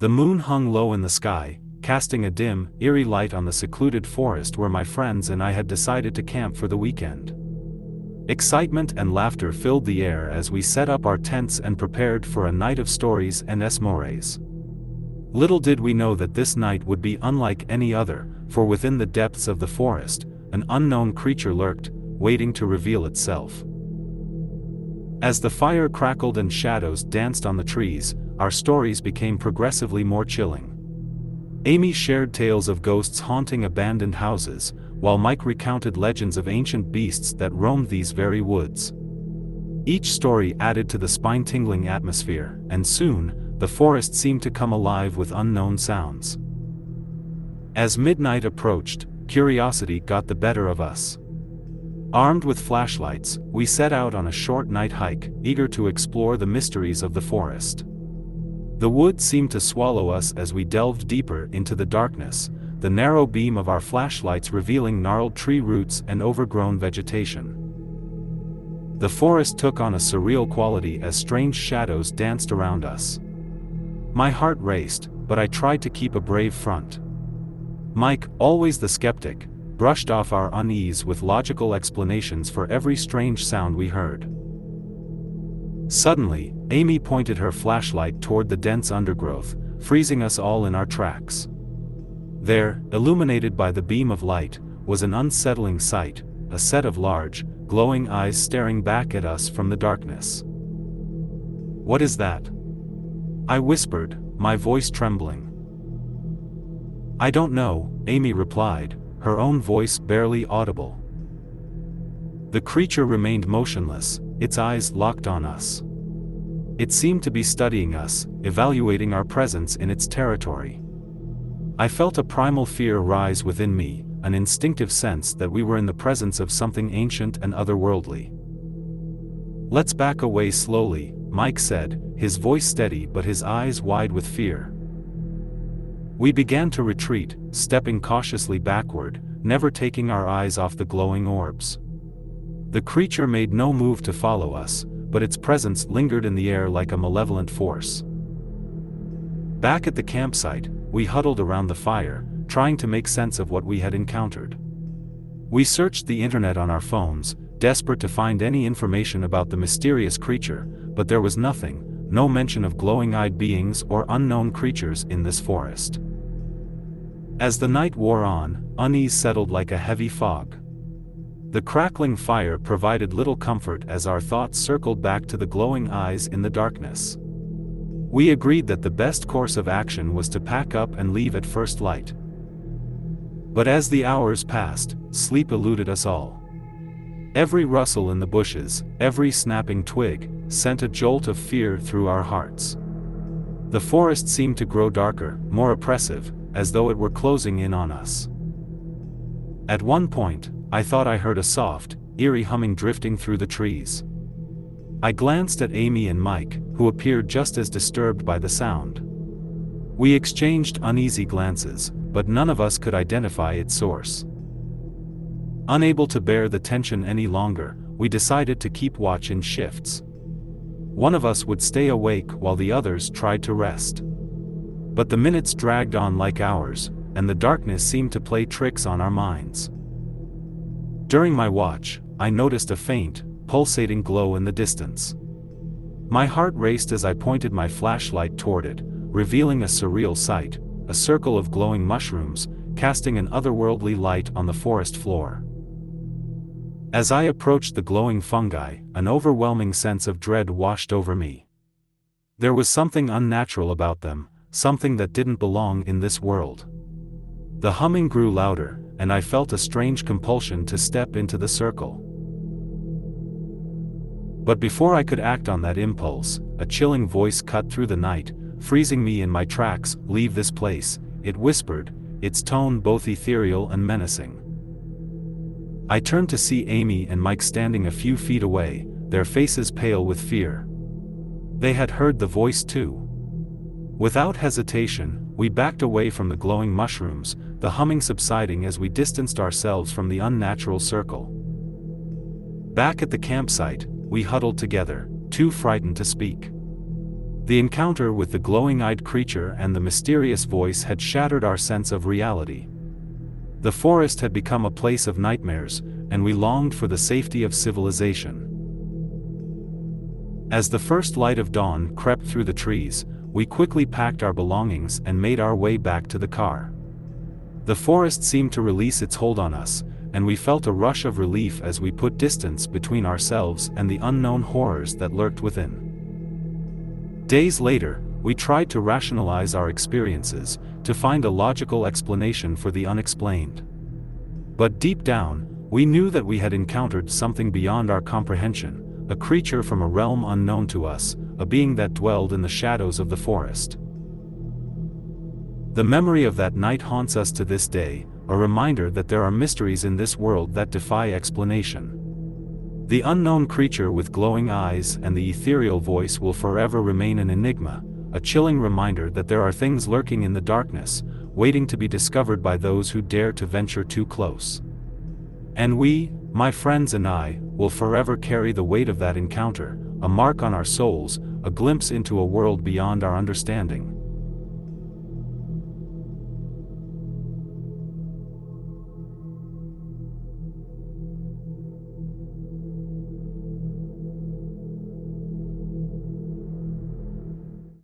The moon hung low in the sky, casting a dim, eerie light on the secluded forest where my friends and I had decided to camp for the weekend. Excitement and laughter filled the air as we set up our tents and prepared for a night of stories and esmores. Little did we know that this night would be unlike any other, for within the depths of the forest, an unknown creature lurked, waiting to reveal itself. As the fire crackled and shadows danced on the trees, our stories became progressively more chilling. Amy shared tales of ghosts haunting abandoned houses, while Mike recounted legends of ancient beasts that roamed these very woods. Each story added to the spine-tingling atmosphere, and soon, the forest seemed to come alive with unknown sounds. As midnight approached, curiosity got the better of us. Armed with flashlights, we set out on a short night hike, eager to explore the mysteries of the forest. The woods seemed to swallow us as we delved deeper into the darkness, the narrow beam of our flashlights revealing gnarled tree roots and overgrown vegetation. The forest took on a surreal quality as strange shadows danced around us. My heart raced, but I tried to keep a brave front. Mike, always the skeptic, brushed off our unease with logical explanations for every strange sound we heard. Suddenly, Amy pointed her flashlight toward the dense undergrowth, freezing us all in our tracks. There, illuminated by the beam of light, was an unsettling sight, a set of large, glowing eyes staring back at us from the darkness. "What is that?" I whispered, my voice trembling. "I don't know," Amy replied, her own voice barely audible. The creature remained motionless, its eyes locked on us. It seemed to be studying us, evaluating our presence in its territory. I felt a primal fear rise within me, an instinctive sense that we were in the presence of something ancient and otherworldly. "Let's back away slowly," Mike said, his voice steady but his eyes wide with fear. We began to retreat, stepping cautiously backward, never taking our eyes off the glowing orbs. The creature made no move to follow us, but its presence lingered in the air like a malevolent force. Back at the campsite, we huddled around the fire, trying to make sense of what we had encountered. We searched the internet on our phones, desperate to find any information about the mysterious creature, but there was nothing, no mention of glowing-eyed beings or unknown creatures in this forest. As the night wore on, unease settled like a heavy fog. The crackling fire provided little comfort as our thoughts circled back to the glowing eyes in the darkness. We agreed that the best course of action was to pack up and leave at first light. But as the hours passed, sleep eluded us all. Every rustle in the bushes, every snapping twig, sent a jolt of fear through our hearts. The forest seemed to grow darker, more oppressive, as though it were closing in on us. At one point, I thought I heard a soft, eerie humming drifting through the trees. I glanced at Amy and Mike, who appeared just as disturbed by the sound. We exchanged uneasy glances, but none of us could identify its source. Unable to bear the tension any longer, we decided to keep watch in shifts. One of us would stay awake while the others tried to rest. But the minutes dragged on like hours, and the darkness seemed to play tricks on our minds. During my watch, I noticed a faint, pulsating glow in the distance. My heart raced as I pointed my flashlight toward it, revealing a surreal sight, a circle of glowing mushrooms, casting an otherworldly light on the forest floor. As I approached the glowing fungi, an overwhelming sense of dread washed over me. There was something unnatural about them, something that didn't belong in this world. The humming grew louder, and I felt a strange compulsion to step into the circle. But before I could act on that impulse, a chilling voice cut through the night, freezing me in my tracks. "Leave this place," it whispered, its tone both ethereal and menacing. I turned to see Amy and Mike standing a few feet away, their faces pale with fear. They had heard the voice too. Without hesitation, we backed away from the glowing mushrooms, the humming subsiding as we distanced ourselves from the unnatural circle. Back at the campsite, we huddled together, too frightened to speak. The encounter with the glowing-eyed creature and the mysterious voice had shattered our sense of reality. The forest had become a place of nightmares, and we longed for the safety of civilization. As the first light of dawn crept through the trees, we quickly packed our belongings and made our way back to the car. The forest seemed to release its hold on us, and we felt a rush of relief as we put distance between ourselves and the unknown horrors that lurked within. Days later, we tried to rationalize our experiences, to find a logical explanation for the unexplained. But deep down, we knew that we had encountered something beyond our comprehension, a creature from a realm unknown to us, a being that dwelled in the shadows of the forest. The memory of that night haunts us to this day, a reminder that there are mysteries in this world that defy explanation. The unknown creature with glowing eyes and the ethereal voice will forever remain an enigma, a chilling reminder that there are things lurking in the darkness, waiting to be discovered by those who dare to venture too close. And we, my friends and I, will forever carry the weight of that encounter, a mark on our souls, a glimpse into a world beyond our understanding.